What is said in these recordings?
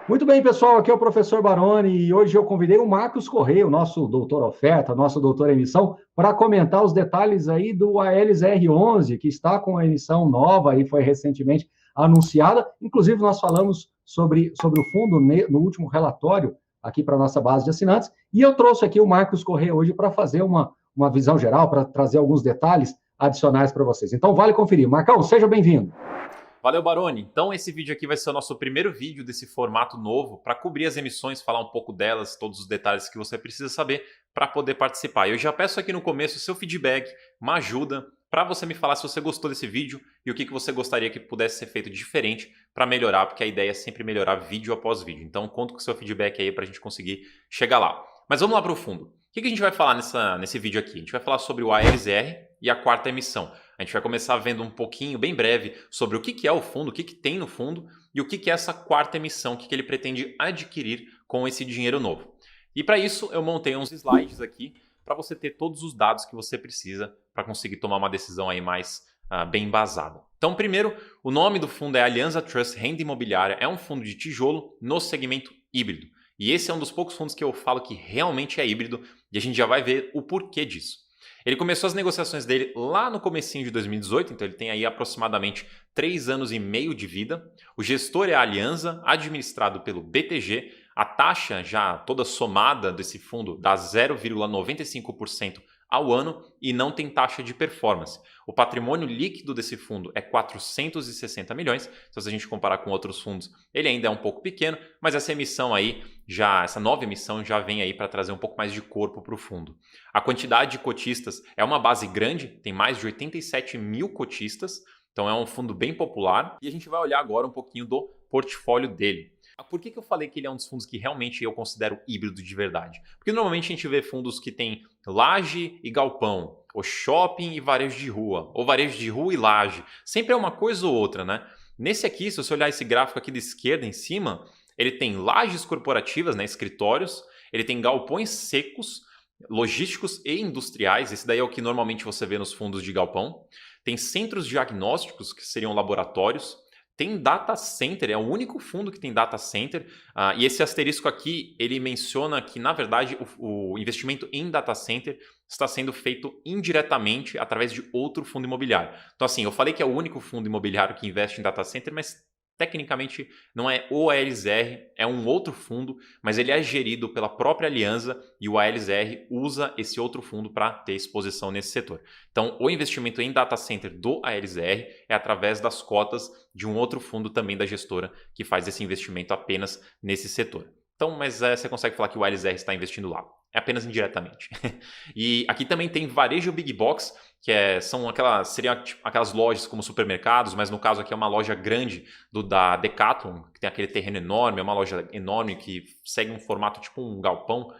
Muito bem, pessoal, aqui é o professor Baroni e hoje eu convidei o Marcos Correia, o nosso doutor oferta, nosso doutor emissão, para comentar os detalhes aí do ALSR11, que está com a emissão nova e foi recentemente anunciada. Inclusive, nós falamos sobre o fundo no último relatório aqui para a nossa base de assinantes, e eu trouxe aqui o Marcos Correia hoje para fazer uma visão geral, para trazer alguns detalhes adicionais para vocês. Então, vale conferir. Marcão, seja bem-vindo. Valeu, Baroni. Então, esse vídeo aqui vai ser o nosso primeiro vídeo desse formato novo para cobrir as emissões, falar um pouco delas, todos os detalhes que você precisa saber para poder participar. Eu já peço aqui no começo o seu feedback, uma ajuda para você me falar se você gostou desse vídeo e o que você gostaria que pudesse ser feito diferente para melhorar, porque a ideia é sempre melhorar vídeo após vídeo. Então, conto com o seu feedback aí para a gente conseguir chegar lá. Mas vamos lá para o fundo. O que a gente vai falar nesse vídeo aqui? A gente vai falar sobre o ALSR e a quarta emissão. A gente vai começar vendo um pouquinho, bem breve, sobre o que é o fundo, o que tem no fundo e o que é essa quarta emissão, o que ele pretende adquirir com esse dinheiro novo. E para isso eu montei uns slides aqui para você ter todos os dados que você precisa para conseguir tomar uma decisão aí mais bem embasada. Então, primeiro, o nome do fundo é Alianza Trust Renda Imobiliária, é um fundo de tijolo no segmento híbrido. E esse é um dos poucos fundos que eu falo que realmente é híbrido e a gente já vai ver o porquê disso. Ele começou as negociações dele lá no comecinho de 2018, então ele tem aí aproximadamente 3 anos e meio de vida. O gestor é a Alianza, administrado pelo BTG. A taxa já toda somada desse fundo dá 0,95% ao ano e não tem taxa de performance. O patrimônio líquido desse fundo é 460 milhões. Então, se a gente comparar com outros fundos, ele ainda é um pouco pequeno, mas essa emissão aí, essa nova emissão já vem aí para trazer um pouco mais de corpo para o fundo. A quantidade de cotistas é uma base grande, tem mais de 87 mil cotistas, então é um fundo bem popular. E a gente vai olhar agora um pouquinho do portfólio dele. Por que eu falei que ele é um dos fundos que realmente eu considero híbrido de verdade? Porque normalmente a gente vê fundos que tem laje e galpão, ou shopping e varejo de rua, ou varejo de rua e laje. Sempre é uma coisa ou outra, né? Nesse aqui, se você olhar esse gráfico aqui da esquerda em cima, ele tem lajes corporativas, né, escritórios, ele tem galpões secos, logísticos e industriais, esse daí é o que normalmente você vê nos fundos de galpão. Tem centros diagnósticos, que seriam laboratórios. Tem data center, é o único fundo que tem data center. E esse asterisco aqui, ele menciona que, na verdade, o investimento em data center está sendo feito indiretamente através de outro fundo imobiliário. Então, assim, eu falei que é o único fundo imobiliário que investe em data center, mas tecnicamente não é o ALSR, é um outro fundo, mas ele é gerido pela própria Alianza e o ALSR usa esse outro fundo para ter exposição nesse setor. Então, o investimento em data center do ALSR é através das cotas de um outro fundo também da gestora que faz esse investimento apenas nesse setor. Então, mas você consegue falar que o ALSR está investindo lá. É apenas indiretamente. E aqui também tem varejo Big Box, que seriam tipo, aquelas lojas como supermercados, mas no caso aqui é uma loja grande da Decathlon, que tem aquele terreno enorme, é uma loja enorme que segue um formato tipo um galpão.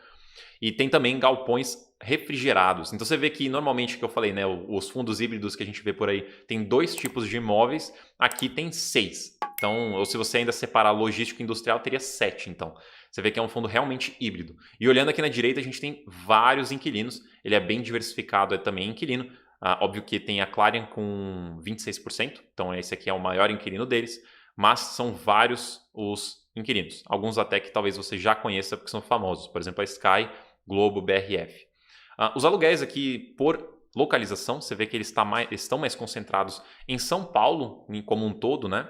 E tem também galpões refrigerados. Então você vê que normalmente, que eu falei, né, os fundos híbridos que a gente vê por aí tem 2 tipos de imóveis, aqui tem 6. Então, ou se você ainda separar logístico e industrial, teria 7, então. Você vê que é um fundo realmente híbrido. E olhando aqui na direita, a gente tem vários inquilinos. Ele é bem diversificado, é também inquilino. Óbvio que tem a Clarion com 26%, então esse aqui é o maior inquilino deles, mas são vários os inquilinos. Alguns até que talvez você já conheça porque são famosos, por exemplo, a Sky, Globo, BRF. Os aluguéis aqui por localização, você vê que eles estão mais concentrados em São Paulo como um todo, né?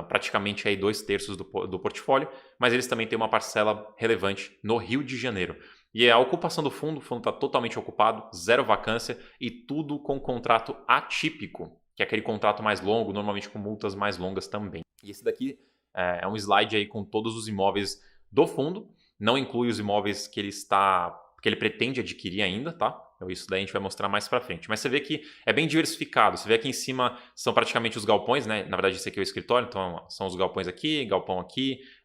Praticamente aí 2/3 do portfólio, mas eles também têm uma parcela relevante no Rio de Janeiro. E a ocupação do fundo, o fundo está totalmente ocupado, zero vacância e tudo com contrato atípico, que é aquele contrato mais longo, normalmente com multas mais longas também. E esse daqui é um slide aí com todos os imóveis do fundo, não inclui os imóveis que ele pretende adquirir ainda, tá? Então isso daí a gente vai mostrar mais para frente. Mas você vê que é bem diversificado. Você vê aqui em cima são praticamente os galpões, né? Na verdade esse aqui é o escritório, então são os galpões aqui,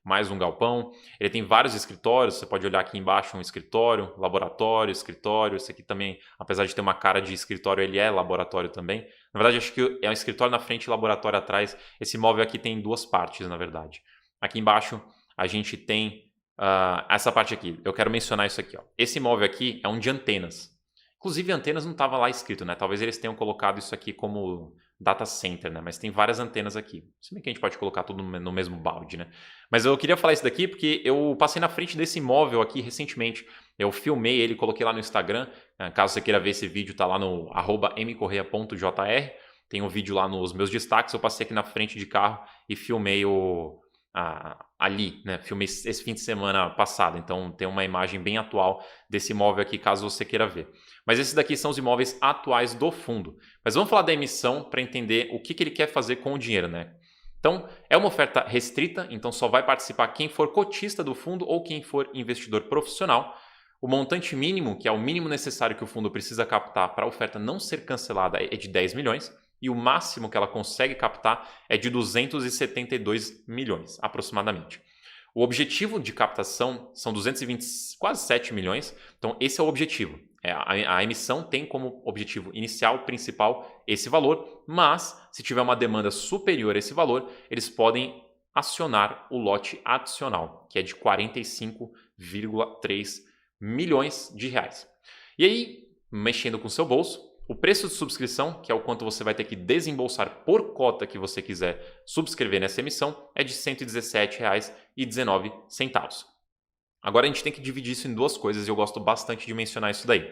mais um galpão. Ele tem vários escritórios, você pode olhar aqui embaixo um escritório, laboratório, escritório. Esse aqui também, apesar de ter uma cara de escritório, ele é laboratório também. Na verdade acho que é um escritório na frente e laboratório atrás. Esse imóvel aqui tem 2 partes, na verdade. Aqui embaixo a gente tem essa parte aqui. Eu quero mencionar isso aqui. Ó. Esse imóvel aqui é um de antenas. Inclusive, antenas não estava lá escrito, né? Talvez eles tenham colocado isso aqui como data center, né? Mas tem várias antenas aqui. Se bem que a gente pode colocar tudo no mesmo balde, né? Mas eu queria falar isso daqui porque eu passei na frente desse imóvel aqui recentemente. Eu filmei ele, coloquei lá no Instagram. Caso você queira ver esse vídeo, tá lá no @mcorreia.jr. Tem um vídeo lá nos meus destaques. Eu passei aqui na frente de carro e filmei ali, né? Filmei esse fim de semana passado. Então tem uma imagem bem atual desse imóvel aqui, caso você queira ver. Mas esses daqui são os imóveis atuais do fundo. Mas vamos falar da emissão para entender o que ele quer fazer com o dinheiro, né? Então, é uma oferta restrita, então só vai participar quem for cotista do fundo ou quem for investidor profissional. O montante mínimo, que é o mínimo necessário que o fundo precisa captar para a oferta não ser cancelada, é de 10 milhões. E o máximo que ela consegue captar é de 272 milhões, aproximadamente. O objetivo de captação são 220, quase 7 milhões. Então, esse é o objetivo. A emissão tem como objetivo inicial, principal, esse valor, mas se tiver uma demanda superior a esse valor, eles podem acionar o lote adicional, que é de 45,3 milhões de reais. E aí, mexendo com o seu bolso, o preço de subscrição, que é o quanto você vai ter que desembolsar por cota que você quiser subscrever nessa emissão, é de R$ 117,19. Agora a gente tem que dividir isso em duas coisas e eu gosto bastante de mencionar isso daí.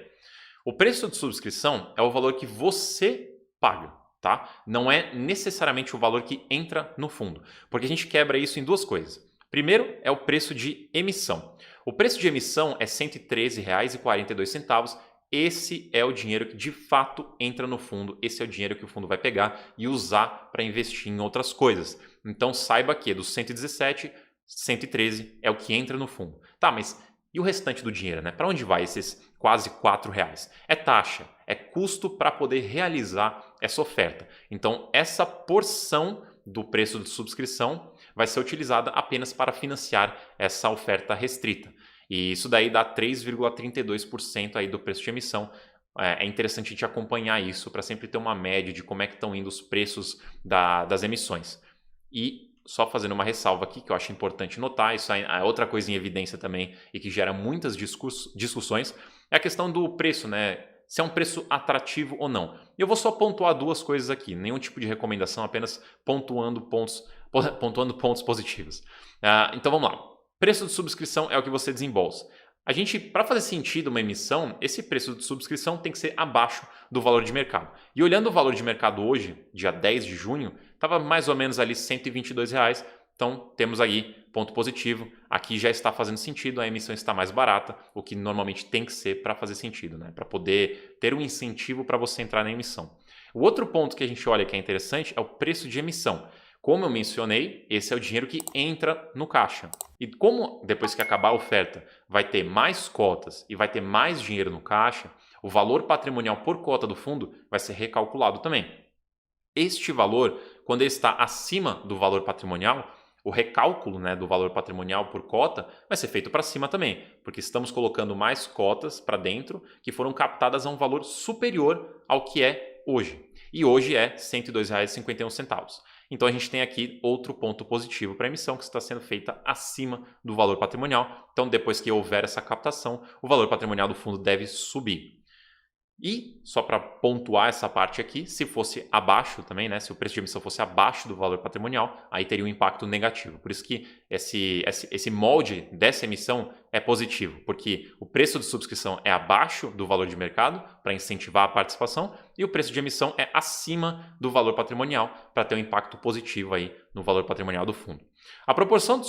O preço de subscrição é o valor que você paga, tá? Não é necessariamente o valor que entra no fundo, porque a gente quebra isso em duas coisas. Primeiro é o preço de emissão. O preço de emissão é R$ 113,42. Esse é o dinheiro que de fato entra no fundo, esse é o dinheiro que o fundo vai pegar e usar para investir em outras coisas. Então saiba que dos 117, 113 é o que entra no fundo. Tá, mas e o restante do dinheiro, né? Para onde vai esses quase R$4? É taxa, é custo para poder realizar essa oferta. Então essa porção do preço de subscrição vai ser utilizada apenas para financiar essa oferta restrita. E isso daí dá 3,32% aí do preço de emissão. É interessante a gente acompanhar isso para sempre ter uma média de como é que estão indo os preços das emissões. E só fazendo uma ressalva aqui, que eu acho importante notar, isso é outra coisa em evidência também e que gera muitas discussões, é a questão do preço, né? Se é um preço atrativo ou não. E eu vou só pontuar duas coisas aqui, nenhum tipo de recomendação, apenas pontuando pontos positivos. Então vamos lá. Preço de subscrição é o que você desembolsa. A gente, para fazer sentido uma emissão, esse preço de subscrição tem que ser abaixo do valor de mercado. E olhando o valor de mercado hoje, dia 10 de junho, estava mais ou menos ali R$ 122. Então temos aí ponto positivo. Aqui já está fazendo sentido, a emissão está mais barata, o que normalmente tem que ser para fazer sentido, né? Para poder ter um incentivo para você entrar na emissão. O outro ponto que a gente olha que é interessante é o preço de emissão. Como eu mencionei, esse é o dinheiro que entra no caixa. E como depois que acabar a oferta vai ter mais cotas e vai ter mais dinheiro no caixa, o valor patrimonial por cota do fundo vai ser recalculado também. Este valor, quando ele está acima do valor patrimonial, o recálculo, né, do valor patrimonial por cota vai ser feito para cima também, porque estamos colocando mais cotas para dentro que foram captadas a um valor superior ao que é hoje. E hoje é R$ 102,51. Então a gente tem aqui outro ponto positivo para a emissão que está sendo feita acima do valor patrimonial. Então depois que houver essa captação, o valor patrimonial do fundo deve subir. E, só para pontuar essa parte aqui, se fosse abaixo também, né, se o preço de emissão fosse abaixo do valor patrimonial, aí teria um impacto negativo. Por isso que esse molde dessa emissão é positivo, porque o preço de subscrição é abaixo do valor de mercado para incentivar a participação e o preço de emissão é acima do valor patrimonial para ter um impacto positivo aí no valor patrimonial do fundo. A proporção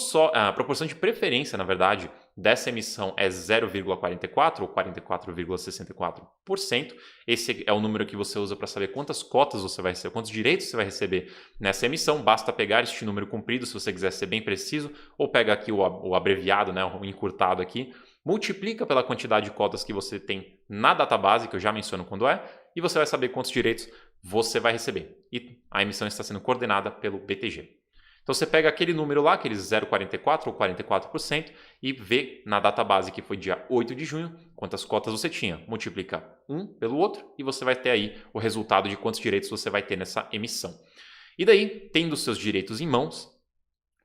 de preferência, na verdade, dessa emissão é 0,44 ou 44,64%. Esse é o número que você usa para saber quantas cotas você vai receber, quantos direitos você vai receber nessa emissão. Basta pegar este número comprido, se você quiser ser bem preciso, ou pega aqui o abreviado, né, o encurtado aqui, multiplica pela quantidade de cotas que você tem na database, que eu já menciono quando é, e você vai saber quantos direitos você vai receber. E a emissão está sendo coordenada pelo BTG. Então você pega aquele número lá, aqueles 0,44 ou 44%, e vê na database que foi dia 8 de junho quantas cotas você tinha. Multiplica um pelo outro e você vai ter aí o resultado de quantos direitos você vai ter nessa emissão. E daí, tendo seus direitos em mãos,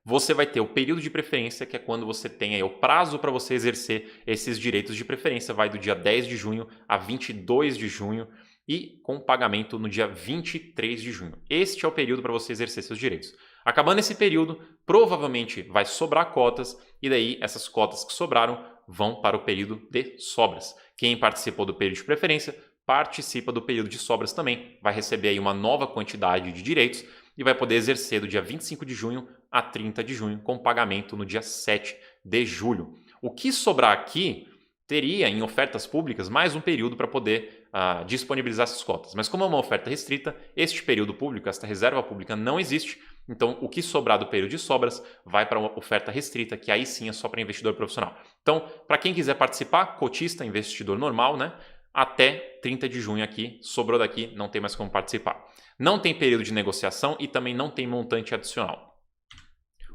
você vai ter o período de preferência, que é quando você tem aí o prazo para você exercer esses direitos de preferência, vai do dia 10 de junho a 22 de junho e com pagamento no dia 23 de junho. Este é o período para você exercer seus direitos. Acabando esse período, provavelmente vai sobrar cotas e daí essas cotas que sobraram vão para o período de sobras. Quem participou do período de preferência participa do período de sobras também, vai receber aí uma nova quantidade de direitos e vai poder exercer do dia 25 de junho a 30 de junho, com pagamento no dia 7 de julho. O que sobrar aqui teria em ofertas públicas mais um período para poder disponibilizar essas cotas. Mas como é uma oferta restrita, este período público, esta reserva pública não existe, então o que sobrar do período de sobras vai para uma oferta restrita, que aí sim é só para investidor profissional. Então, para quem quiser participar, cotista, investidor normal, né? Até 30 de junho aqui, sobrou daqui, não tem mais como participar. Não tem período de negociação e também não tem montante adicional.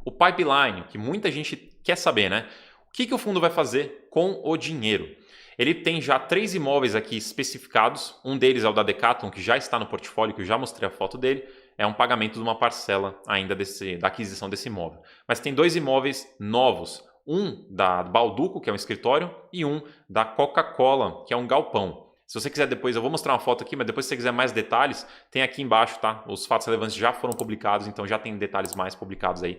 O pipeline, que muita gente quer saber, né? O que o fundo vai fazer com o dinheiro? Ele tem já 3 imóveis aqui especificados, um deles é o da Decathlon, que já está no portfólio, que eu já mostrei a foto dele, é um pagamento de uma parcela ainda da aquisição desse imóvel. Mas tem 2 imóveis novos, um da Balduco, que é um escritório, e um da Coca-Cola, que é um galpão. Se você quiser depois, eu vou mostrar uma foto aqui, mas depois se você quiser mais detalhes, tem aqui embaixo, tá? Os fatos relevantes já foram publicados, então já tem detalhes mais publicados aí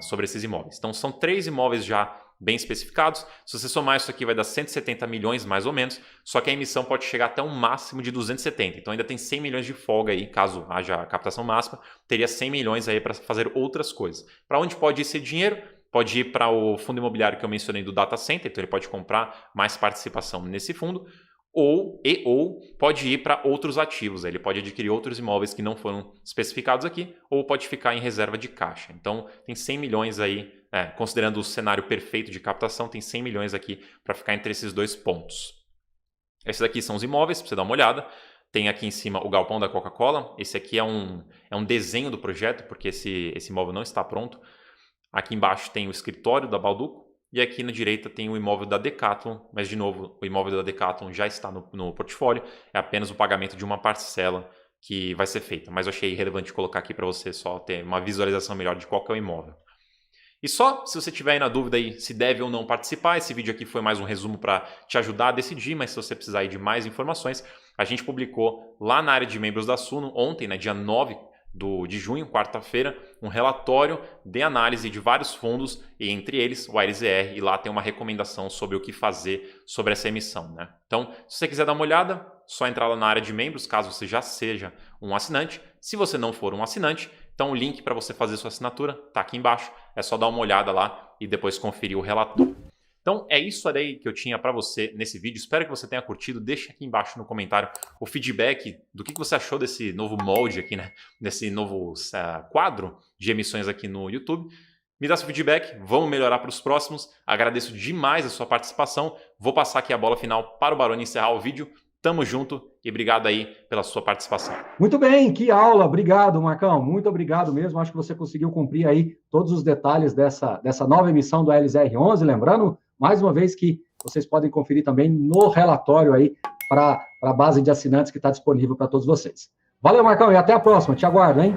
sobre esses imóveis. Então são 3 imóveis já bem especificados. Se você somar isso aqui vai dar 170 milhões mais ou menos, só que a emissão pode chegar até um máximo de 270. Então ainda tem 100 milhões de folga aí, caso haja a captação máxima, teria 100 milhões aí para fazer outras coisas. Para onde pode ir esse dinheiro? Pode ir para o fundo imobiliário que eu mencionei do Data Center, então ele pode comprar mais participação nesse fundo, ou pode ir para outros ativos, ele pode adquirir outros imóveis que não foram especificados aqui, ou pode ficar em reserva de caixa. Então tem 100 milhões aí, considerando o cenário perfeito de captação, tem 100 milhões aqui para ficar entre esses 2 pontos. Esses aqui são os imóveis, para você dar uma olhada. Tem aqui em cima o galpão da Coca-Cola, esse aqui é um desenho do projeto, porque esse imóvel não está pronto. Aqui embaixo tem o escritório da Balduco e aqui na direita tem o imóvel da Decathlon, mas de novo o imóvel da Decathlon já está no portfólio, é apenas o pagamento de uma parcela que vai ser feita, mas eu achei relevante colocar aqui para você só ter uma visualização melhor de qual que é o imóvel. E só se você tiver aí na dúvida aí se deve ou não participar, esse vídeo aqui foi mais um resumo para te ajudar a decidir, mas se você precisar aí de mais informações, a gente publicou lá na área de membros da Suno ontem, né, dia 9 de junho, quarta-feira, um relatório de análise de vários fundos, e entre eles o ALSER, e lá tem uma recomendação sobre o que fazer sobre essa emissão, né? Então, se você quiser dar uma olhada, só entrar lá na área de membros, caso você já seja um assinante. Se você não for um assinante, então o link para você fazer sua assinatura está aqui embaixo, é só dar uma olhada lá e depois conferir o relatório. Então é isso aí que eu tinha para você nesse vídeo, espero que você tenha curtido, deixa aqui embaixo no comentário o feedback do que você achou desse novo molde aqui, né? Desse novo quadro de emissões aqui no YouTube. Me dá seu feedback, vamos melhorar para os próximos, agradeço demais a sua participação, vou passar aqui a bola final para o Baroni encerrar o vídeo. Tamo junto e obrigado aí pela sua participação. Muito bem, que aula. Obrigado, Marcão. Muito obrigado mesmo. Acho que você conseguiu cumprir aí todos os detalhes dessa nova emissão do ALSR11. Lembrando, mais uma vez, que vocês podem conferir também no relatório aí para a base de assinantes que está disponível para todos vocês. Valeu, Marcão, e até a próxima. Te aguardo, hein?